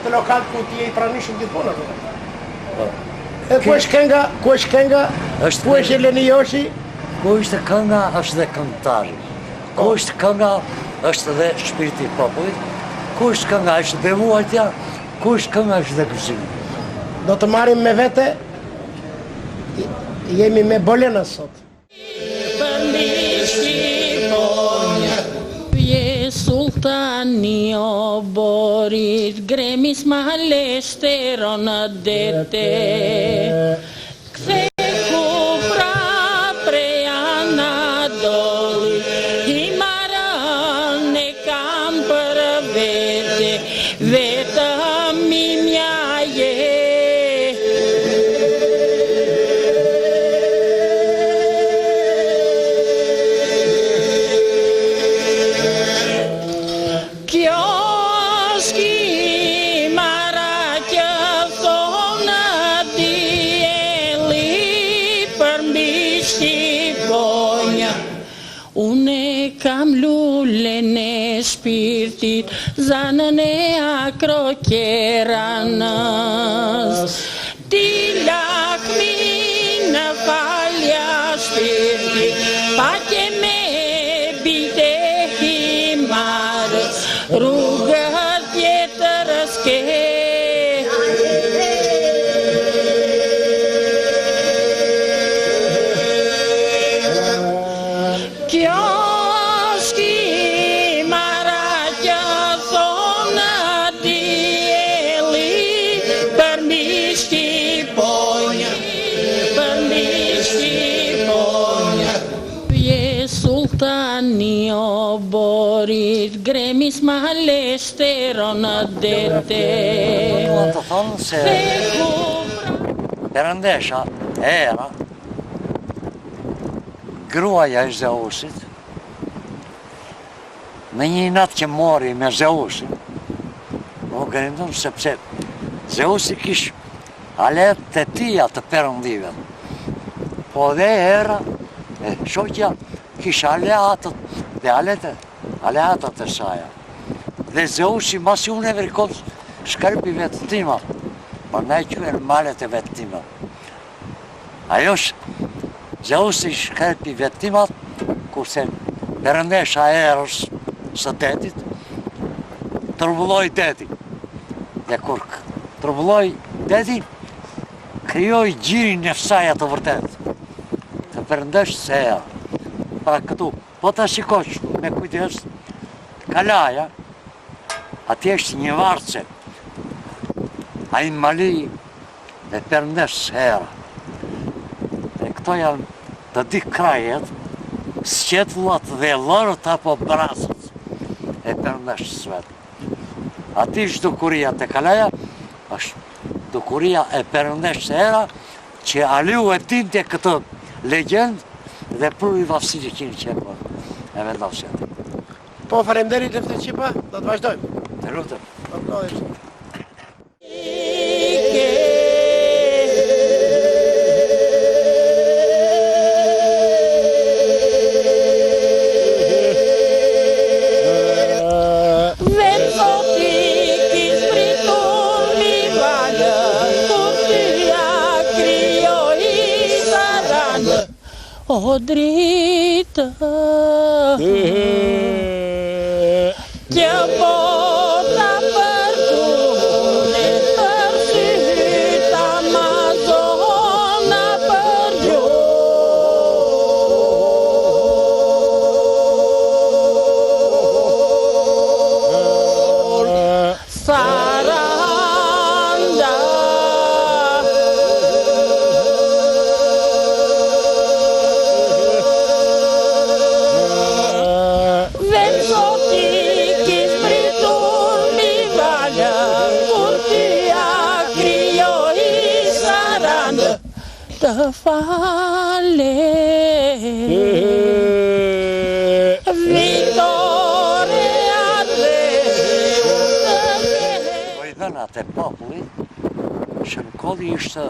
të lokal ku ti je I pranishëm gjithmonë atë. E ku është kënga? Ku është Eleni Joshi? Ku është kënga është dhe këngëtari. Ku është kënga është dhe shpirti I popullit. Ku është kënga është dhe vuajtja. Ku është kënga është dhe gëzimi. Do të marrim me vete. Jemi me Bolena sot. Sultani o borit, gremis malestero në dete. Kthe kupra prej Anadoli, Himarën e kam për vete, vetëm imja je. Unë kam lullen e shpirtit, zanën e akrokeranës. Ti lakmi në falja shpirtit, pake me bite himarës, rrugët tjetër s'ke. Sultani o borit, gremis malestero në dete. Do të thonë se Perëndesha era gruaja e Zeusit në një natë që mori me Zeusin u grindon sepse Zeusi kish alet të tia të perëndive. Po dhe era e shoqja kish aleatët dhe aleatët e saja. Dhe Zeusi masi unë e vrikon shkarpi vetë tima, por na e quen malet e vetë tima. Ajo Zeusi shkarpi vetë timat, kurse Perëndesha erës së detit, tërbulloj deti. Dhe kur tërbulloj deti, krijoj gjirin e saja të vërtet. Të Perëndeshës së erë. Pra këtu, po ta shikosh me kujdes, kalaja, atje është një varce, ai mali dhe Perëndeshës së erë. E këto janë të di krajet, sqetullat dhe lërët apo brasët e Perëndeshës së vetë. Ati është dukuria të kalaja, është dukuria e Perëndeshës së erë, që Aliu e tinte këtë legjend dhe për I Vasili Qini Qepa e vendosjet. Po, faleminderit Lefter Qipa, do të vazhdojmë. Të lutem. O drita që bota për kune për syt Amazona për gjull Saranda të fale Vitore Vojdanat e popullit Shënkolli ishte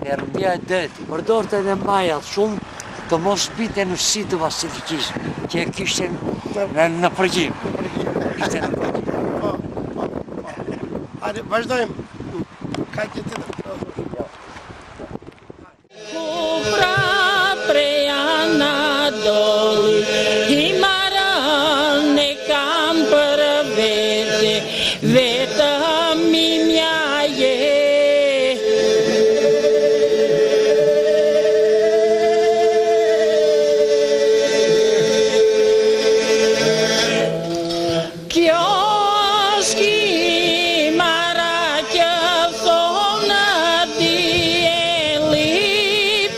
Perëndia e deti. Përdorte edhe majat shumë të mos bite në si të Vasilikis, që e kishte në përgjim. Hajde, vazhdojmë. Ka që të Ku prapre Anadolu, Himaran e kam për vete, vetëm imja je. Kjo është Himara që thonë dielli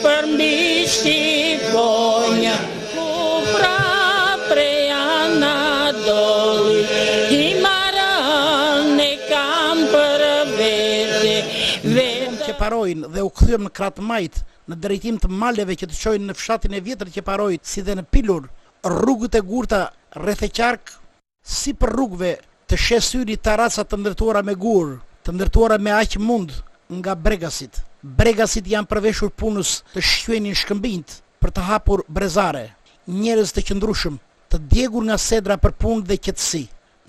për mbi Shqiponja, ku prapre Anadolu, Himaran e kam për vete, vetëm Qeparojnë dhe u kthyem në Kratmajt në drejtim të maleve që të çojnë në fshatin e vjetër Qeparojt, si dhe në Pilur, rrugët e gurta rreth e qark, si për rrugëve të shesyri taraca të ndërtuara me gur, të ndërtuara me aq mund nga bregasit. Bregasit janë përveshur punës të shqyenin shkëmbinjt për të hapur brezare, njerëz të qëndrueshëm, të djegur nga sedra për punë dhe qetësi.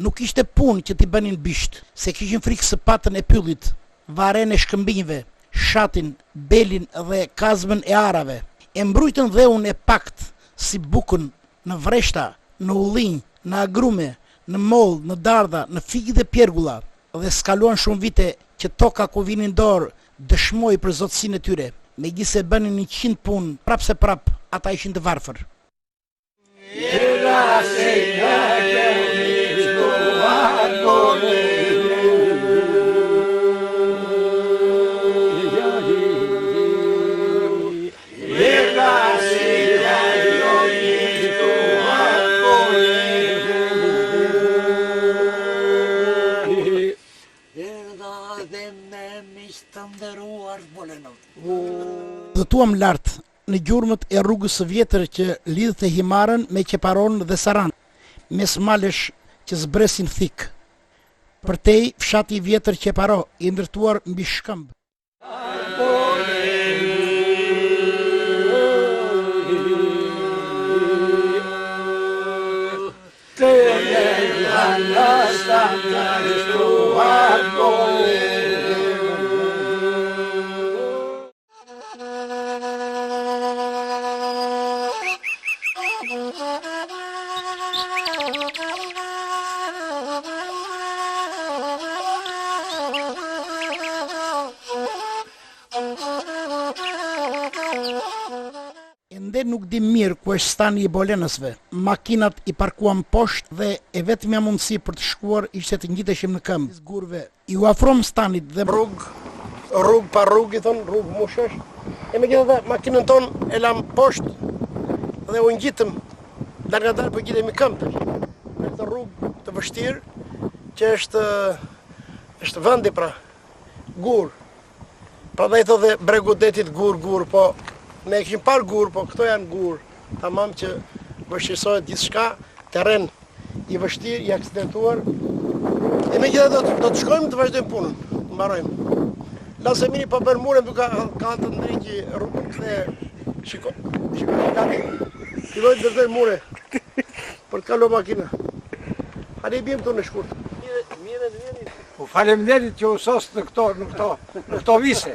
Nuk ishte punë që t'i bënin bisht, se kishin frikë së patën e pyllit, varen e shkëmbinjve, shatin, belin dhe kazmën e arave. E mbrujtën dheun e pakt si bukën në vreshta, në ullinj, në agrume, në moll, në dardha, në figë dhe pjergulla, dhe skaluan shumë vite që toka ku vinin dorë dëshmoi për zotësinë e tyre. Megjithse bënin 100 punë, prapse prap ata ishin të varfër. Dëtuam lart në gjurmët e rrugës së vjetër që lidhte Himarën me Qeparon dhe Saran, mes malesh që zbresin thik. Përtej fshati i vjetër Qeparo, i ndërtuar mbi shkëmb. Ende nuk di mirë ku është stani i bolenësve. Makinat i parkuan poshtë dhe e vetmja mundësi për të shkuar ishte të ngjiteshim në këmbë. Zgurve i u afrom stanit dhe rrug pa rrug, i thonë, rrug mushesh. E megjithatë makinën tonë e lam poshtë dhe u ngjitëm larg ngadalë po gjitemi këmbë tash. Në këtë rrugë të vështirë që është vendi pra gur. Prandaj thotë bregu detit gur, po ne kishim parë gur, po këto janë gur. Tamam që vështirësohet gjithçka, terren i vështirë, i aksidentuar. E megjithatë do të shkojmë të vazhdojmë punën, të mbarojmë. Lasemini po bën mure duke ka të ndriqi rrugën dhe shiko gati. Filloi të ndërtoj mure për të kaluar makina. Hajde bjem këtu në shkurt. Mirë. Po faleminderit që u sos në këto vise.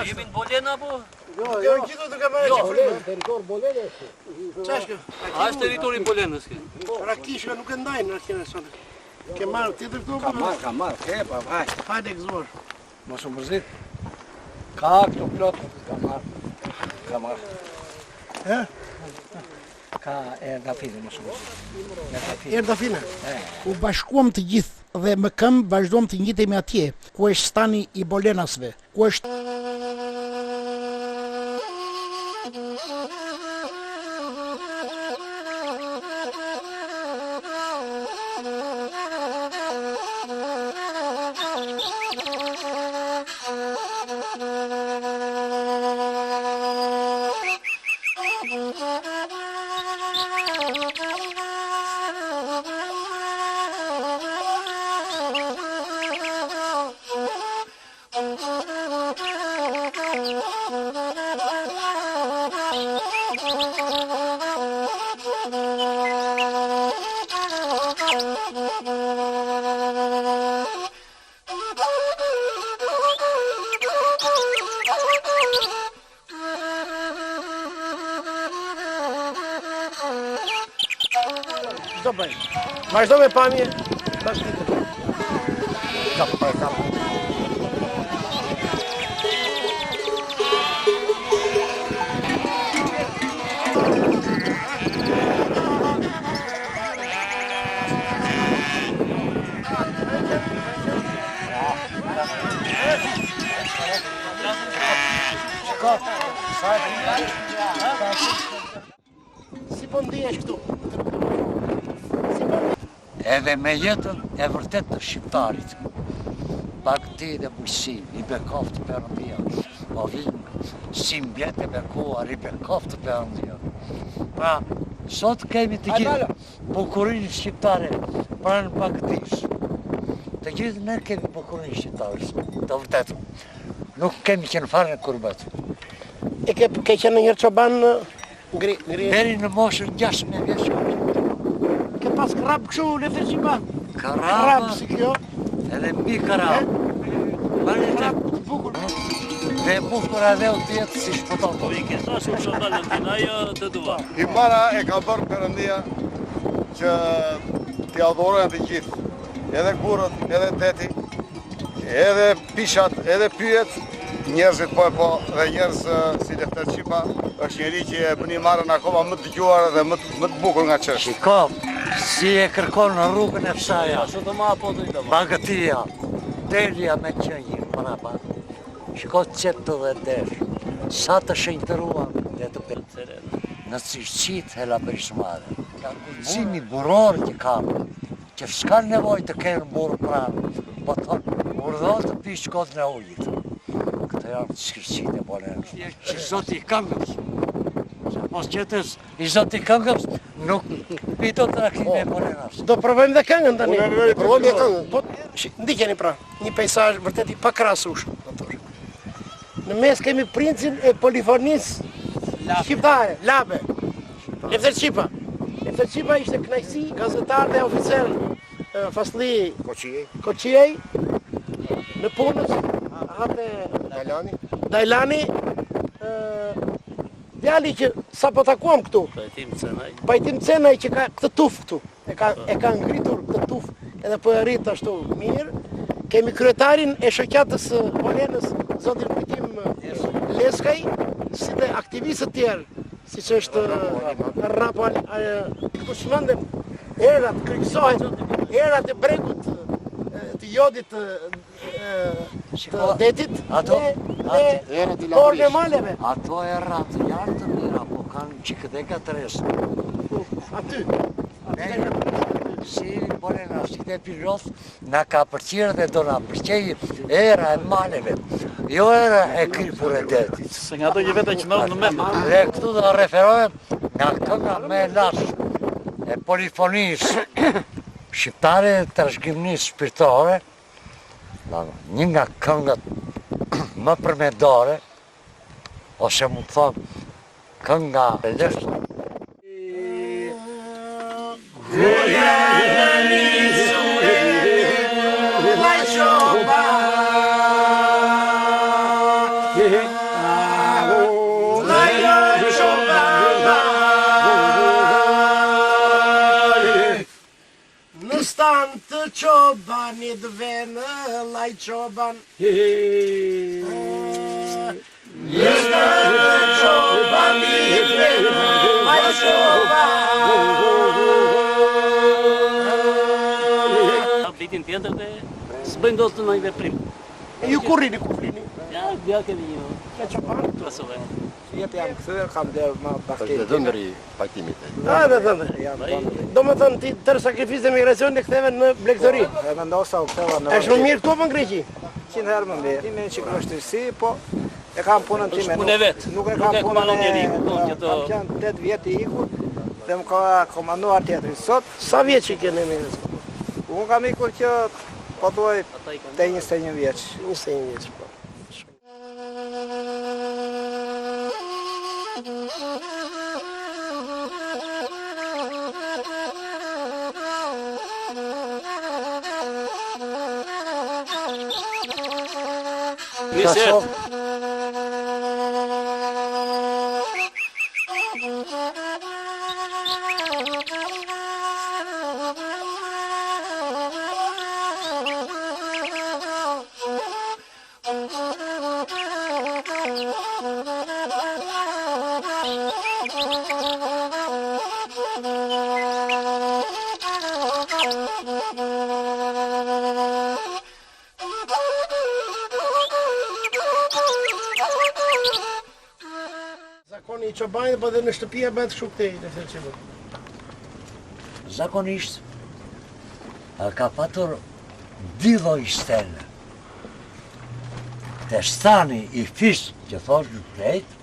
Jemi në Bolen apo? Jo, gjithu duke marrë që territor Bolene është. Çashkë? A është territori i Bolenës? Rakishka nuk e ndajnë rakishën sot. Ke marrë tjetër këtu? Ka marrë, kepa, vaj. Hajde gëzuar. Mos u mërzit. Ka këto plot, ka marrë. He? Ka erdafine, mos u mërzit. Erdafine. U bashkuam të gjithë dhe më këmbë vazhdojmë të ngjitemi atje, ku është stani i bolenasve, ku është Thank you. babaj. Vazhdo me pamje. Tash ditë. Kap. Si po ndihesh këtu? Edhe me jetën e vërtet të shqiptarit. Bagti dhe bujësi, i bekov të Perëndia. O vinë, si mbjetë e bekuar, i bekov të Perëndia. Pra, sot kemi të gjithë bukurinë shqiptare pranë Bagtis. Të gjithë ne kemi bukurinë shqiptare, të vërtetëm. Nuk kemi qenë fare në kurbet. E ke qenë njërë qoban ngri? Deri në moshën 16 vjeçare. Ke pas krap këshu Lefter Qipa? Krap Karaba, si kjo? edhe mbi karabë. Krap të bukur. Dhe bukur edhe u tjetë si shpëton. Po i ke thashur që Valentin, ajo të dua. Himara e ka bërë Perëndia që t'i adhurojnë të gjithë. Edhe burët, edhe teti, edhe pishat, edhe pyet, njerëzit po dhe njerëz si Lefter Qipa është njeri që e bën Himarën akoma më të dëgjuar dhe më të bukur nga çështë. Shiko, si e kërkon në rrugën e Fsaja, Ashtu të ma apo të i të ma. Bagëtia, delja me qënjin, prapa. Shiko qëtë dhe desh, sa të shenjtëruan dhe të përë. Në cilësit e la përshmare. Ka guximi buror që kam, që s'ka nevoj të kenë burë pranë, po thonë, urdhon të pish kodën e ujit. Këto janë të shkërqit e bolenë. Që zoti i këngës. Se mos qëtës i zoti i këngës, nuk pito të rakime e bolenas. Do provojmë dhe këngën tani. Provojmë dhe këngën. Po, ndikeni pra, një pejsazh vërtet i pakrahasueshëm. Në mes kemi princin e polifonisë shqiptare, Labe. Lefter Qipa. Lefter Qipa ishte knajsi, gazetar dhe oficer fasli Koqiej, në punës, hate Dajlani, djali që sa po takuam këtu, Pajtim Cenaj që ka këtë tuf këtu, e ka ngritur këtë tuf edhe po e rrit ashtu mirë. Kemi kryetarin e shoqatës Bolenës, zotin Pajtim Leskaj, si dhe aktivistët tjerë, si që është Rapo, këtu shmëndem erat, kryksohet, erat e bregut, të jodit të detit, dhe orën e maleve. Ato e ratë janë të mira, po kanë qikë dhe katëresë. Aty. Si Bolena, si dhe pilot, na ka përqirë dhe do na përqej era e maleve, jo era e kripur e detit. Se nga do që vete që mërë në me. Dhe këtu do referohem nga kënga me lash e polifonisë shqiptare të trashëgimisë shpirtore, një nga këngët më përmendore, ose mu të thonë kënga e lështë. Në stan të qobanit venë, laj qoban. Në stan të qobanit venë, laj qoban. Vitin tjetër dhe s'bëjnë do të në i veprim. Ju kur rini, ku flini? Ja, bja kemi një. Ka qoban? Klasove. Jetë jam këthyrë, kam dhe ma bakterit. Është dhëndëri pajtimit. Dhe thëndër. Do me thënë ti tërë sakrifisë dhe migracion në këtheve në Blegëtori. E me ndosa u këtheva në Është më mirë këtu apo në Greqi? 100 herë më mirë. Time që kështërsi, po e kam punën time. Është punë e vetë. Nuk e Nuk kam e punën komandon njeri, kupton që Kam qenë 8 vjetë i ikur dhe më ka komanduar tjetëri. Sot, Sa vjetë që i kene migracion? unë kam ikur që po duaj te 21 vjeç. 21 vjeç, po. Nisë. Zakoni i çobanit, po dhe në shtëpia bëhet kështu këtej, Lefter Qipa. Zakonisht, ka patur dy lloj stene. Te stani i fish që thosh në plejt,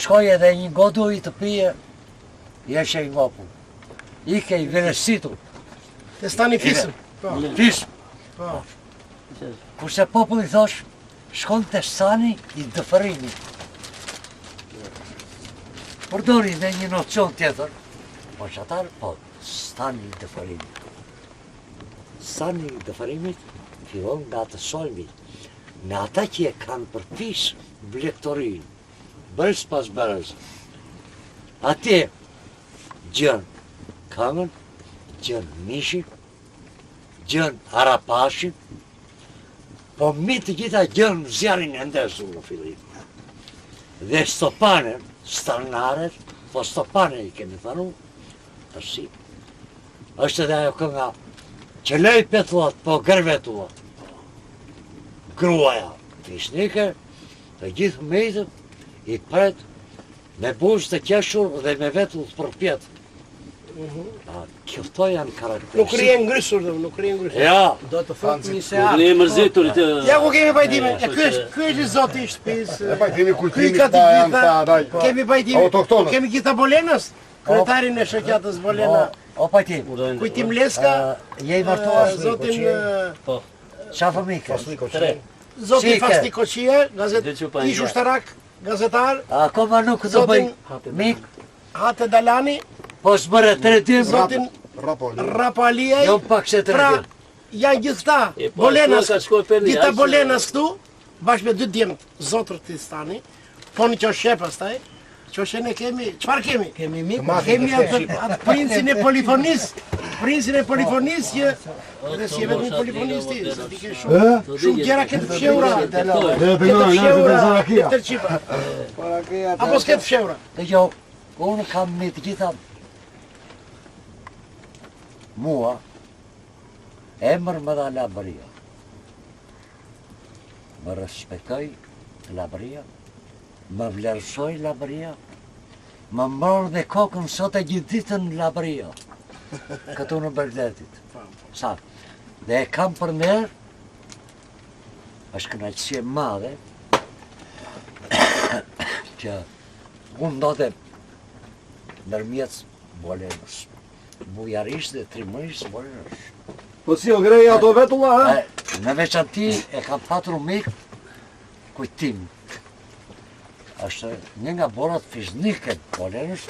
shkoj edhe një godu i të pije, jeshe i ngopu. Ike i venesitu. Te stani fisëm. Po. Fish. Po. Kurse populli thosh, shkon te stani i dëfërimit. Përdori dhe një nocion tjetër, po që atar, po, stani i dëfërimit. Stani i dëfërimit fillon nga të solmi. Në ata që e kanë përfis blektorin, bërës pas bërës, atje gjën këngën, gjën mishin, gjën arapashin, po mi të gjitha gjën zjarin e ndezur në fillim. Dhe stopane, starnaret, po stopane i kemi thënu, përsi. Është edhe ajo kënga, që lej petullat, po gërvetullat. Gruaja fisnike, të gjithë mejtët, i pret, me buzë të qeshur dhe me vetull të përpjet. Këto janë karakteristikë. Nuk rrihen ngrysur, nuk rrihen ngrysur. Ja, Do të thotë një Nuk seat. ne e mërzitur të... Ja ku kemi pajtime, e ky është zoti i shtëpisë. Pajtimi Ky kultimit ka të ta janë gjitha, ta kemi pajtime. autoktonët. Kemi gjitha Bolenës, kryetarin e shoqatës Bolena. o pajtim, Kujtim Leska, je i martuar, zotin qa fëmike? zoti Shike. Fasti Koqie, ish ushtarak, gazetar, Akoma nuk do bëj mik, Hate Dalani, po s'mëre 3 dim, zotin Rapo Aliaj. jo pak se 3 Pra, dim. janë gjithë këta, E, po, Bolenas, ashtu ka shkoj për një, dita aq, Bolenas këtu, bashkë me 2 djemt, zotër të stani, po në qoshe pastaj, qoshe ne kemi, qëfar kemi? Kemi mik. Kemi atë princin e polifonisë, që, dhe si e vetëm polifonist ti, se ti ke shumë gjera këtë fshehura, Lefter Qipa, apo s'ket fshehura. Dhe jo, unë kam me të gjitha mua, emër më dha labëria. Më respektoj labëria, më vlerësoj labëria, më mërë dhe kokën sot e gjithë ditën labëria, këtu në Begdetit. Sa, dhe e kam për nërë, është kënaqësie madhe, që unë ndodhem nërmjet Bolenës, bujarisht dhe trimërisht Bolenës. Po si o greja ato vetulla, ha? Në veçanti e kam patur mik kujtim. Është një nga borat fishnike të Bolenës,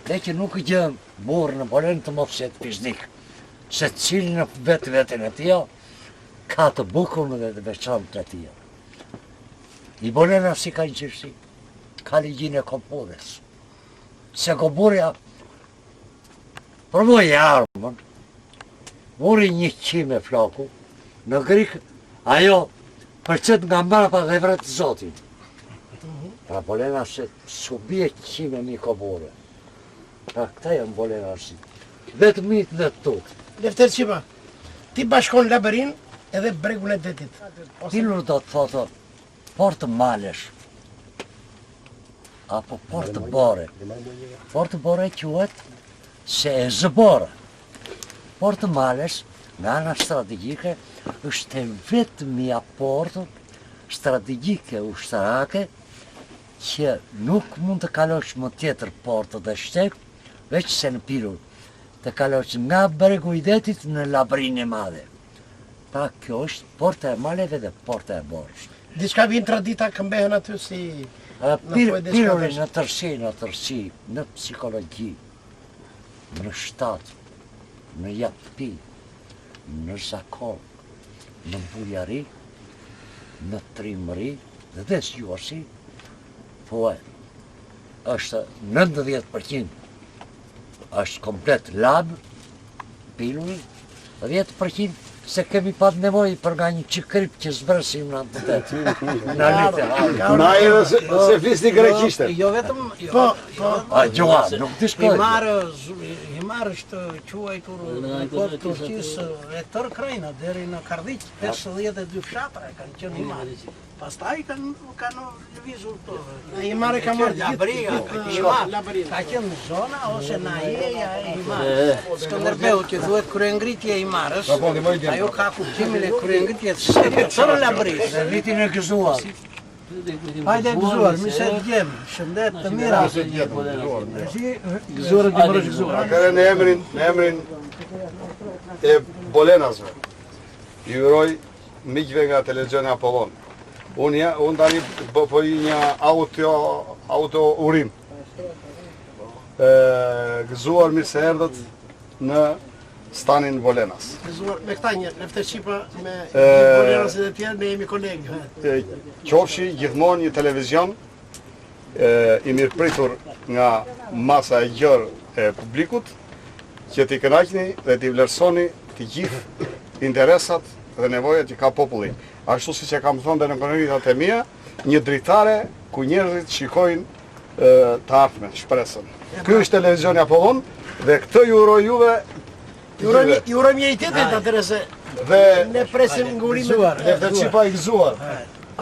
dhe që nuk i gjën borë në Bolenë të mos jetë fishnik. Se cilë në vetën e tia, ka të bukur dhe të veçantë të tia. I Bolena si ka një qërësi, ka ligjin e kompodhes. Se goburja, përvoj e armën, mori një qime flaku, në grikë, ajo përcet nga mrapa dhe vret zotin. Pra Bolena se subje qime mi kobore. Pra këta janë Bolena si. Vetë mitë dhe të tukë. Lefter Qipa, ti bashkon Laberin edhe bregun e detit. Tilur do të thotë portë malesh, apo portë bore. Portë bore quhet se e zëbore. Portë malesh, nga ana strategjike, është e vetmja portë strategjike ushtarake që nuk mund të kalosh më tjetër portë dhe shtek, veç se në Pilur, të kalosh nga bregu i detit në Labërinë e madhe. Pra kjo është porta e maleve dhe porta e borës. Diçka vjen tradita këmbehen aty si... Piluri në tërsi, në psikologji, në shtatë, në japëpi, në zakon, në bujari, në trimëri dhe zgjuarsi, po është 90% është komplet labë, piluri, 10% se kemi pat nevoj për nga një qikryp që zbërësim në antetet. Në litë. Na edhe se flisni greqishte. Jo vetëm... A gjoa, nuk të I shkoj. marë Imar është quajtur në kohë Turqisë e tërë krajina deri në Kardhiq, 52 fshatra kanë qenë Imar. Pastaj kanë lëvizur këto. Imar e ka marrë Labriga, ka qenë zona ose najeja e Imarës. Skënderbeu që thuhet kryengritje e Imarës, ajo ka kuptimin e kryengritjes së tërë Labrisë. Vitin e gëzuar. Hajde gëzuar, mi se djem, shëndet të mira. Gëzuar të mërësh gëzuar. Atëre në emrin e Bolenasve, ju uroj miqve nga televizioni Apollon. Unë tani bëj një auto urim. Gëzuar mirë se erdhët në stanin Bolenas. Gëzuar me këta një, Lefter Qipa me Bolerasit e tjerë, ne jemi kolegë. Qofshi gjithmonë një televizion i mirëpritur nga masa e gjerë e publikut, që t'i kënaqni dhe t'i vlerësoni të gjithë interesat dhe nevojat që ka populli. Ashtu si që kam thonë dhe në konëritat e mia, një dritare ku njerëzit shikojnë të ardhmen, shpresën. Ky është televizioni Apollon dhe këtë ju uroj juve. Ju urojmë njëjtëtit atëre se ne presim ngurimet. Lefter Qipa i gëzuar.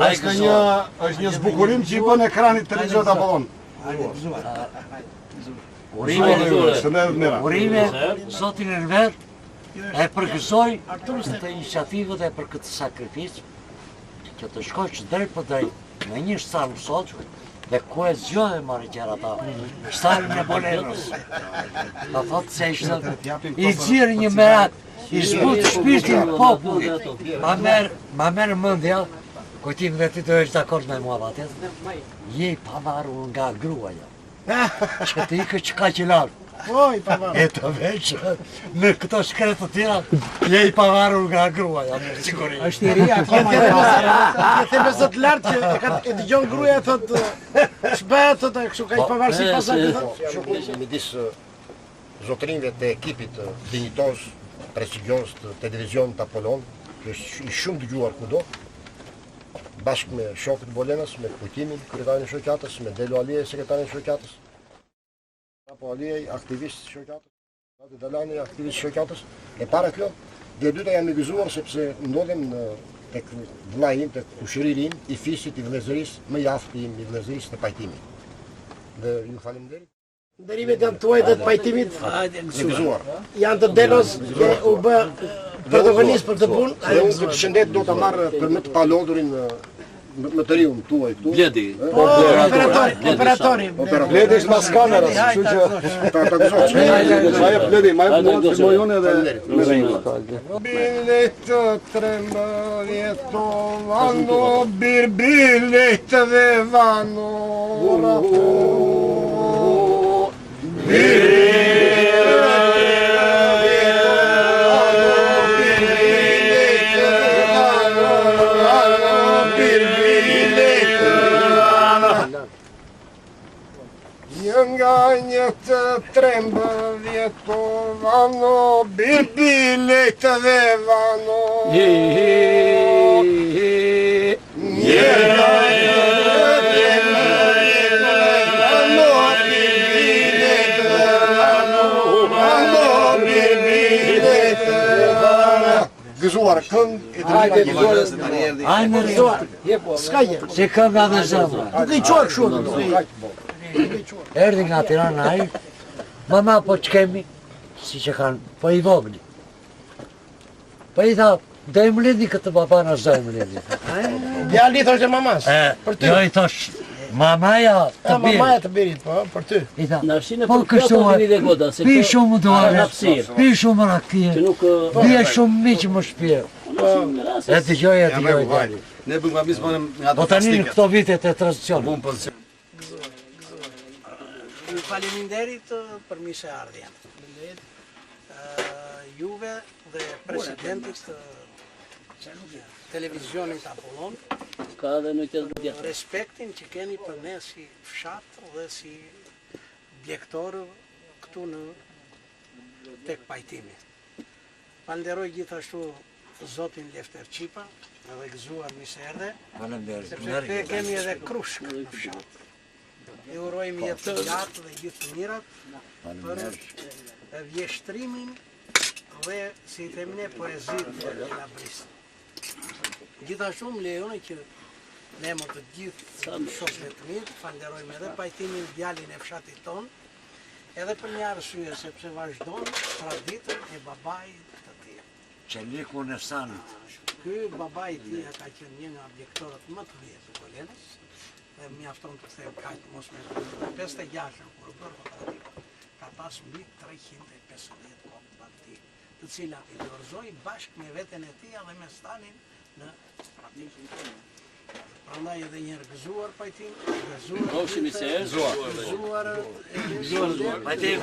Është një zbukurim që i bën ekranit televizionit Apollon. Urime, zotin Enver, e përgëzoj këtë iniciativët e për këtë sakrificë, që të shkosh drejt për drejt me një shtarë sot dhe ku e zgjohë marrë qera ta, shtarën e Bolenës. Ta thotë se ishte i gjirë një merak, i zbutë shpirtin popullit, ma merë mëndja, kujtim dhe ti të është dakord me mua vatet, je i pavarur nga gruaja, që ti ikë që ka që larë. Oj, pavarur. E të veçë, në këto shkretë të tjera, je i pavarur nga gruaja, me sigurisht. Është i ri akoma. Je theme zot lartë që e dëgjon gruaja thotë shbëhet thotë kështu ka i pavarësi pasaktë thotë. Shumë midis zotrinjve të ekipit dinjitoz, prestigjos të televizionit Apollon, që është i shumë dëgjuar kudo, bashkë me shokët Bolenas, me Kujtimin, kryetarin e shoqatës, me Delo Alije, sekretarin e shoqatës, apo Alije, aktivist shoqatës, Adi Dalani, aktivist shoqatës. E para kjo, dhe dyta janë i gëzuar sepse ndodhem tek vllai im, tek kushëriri im, i fisit, i vëllezërisë, më i aftë im, i vëllezërisë të pajtimit. Dhe ju faleminderit. Nderimet janë tuaj dhe të pajtimit Të gëzuar. janë të Delos që u bë protagonist për të punë. Dhe unë këtë shëndet do të marrë për më të palodhurin më të riun tuaj këtu. Bledi. Operatori. Bledi është mas kamerës, kështu që Ta gëzosh. sa e Bledi, ma e mua të filmojone dhe me rejnë. Bilet të trembëllet të vano, birbilet dhe vano. Nga një të trembëllet të vano, birbilet dhe vano. Gëzuar këngë e drejtë. Hajde Gëzuar. S'ka gjë. si kënga dhe zëmra. Duke i quar kështu. Erdi nga Tirana ai, mama po që kemi, si që kanë, po i vogli. Po i tha, do i më lidhi këtë papa në zdo i më lidhi. Djali thoshte mamas. Për ty. Jo i thosh, mamaja të birë. Mamaja të birit, po, për ty. I tha, Në arshinë po për kështu plota vini dhe goda, se pi kjo shumë ka duare, hapësirë. pi shumë rakije, Që nuk bie shumë miqë më shpje. E të gjoj, djali. Ne bëjmë mismonim nga Po tani në këto vitet e tranzicionit. Ju faleminderit për mirë ardhjen. Juve dhe presidentit të televizionit Apollon, ka dhe në këtë djetë. respektin që keni për ne si fshat dhe si bjektor këtu në tek pajtimi. Falenderoj gjithashtu zotin Lefter Qipa, edhe gëzuar mirë se erdhe, sepse këte kemi edhe krushk në fshat. E urojmë jetë të gjatë dhe gjithë të mirat për vjeshtrimin dhe, si themi ne, poezit e Labrisë. Gjithashtu më lejoni që ne më të gjithë shokëve të mirë, falenderojmë edhe pajtimin djalin e fshatit tonë, edhe për një arsye, sepse vazhdon traditën e babait të tij. Qeliku në sanit. Ky babai i tij ka qenë një nga objektorët më të vjetë të Bolenës, dhe mjafton të them kaq mos me 56 kur u bërë kooperativa, ka pas mbi 350 kooperativë, të cilat i dorëzoi bashkë me veten e tij dhe me stanin në praktikë. Prandaj edhe një herë gëzuar pajtim, gëzuar pajtim.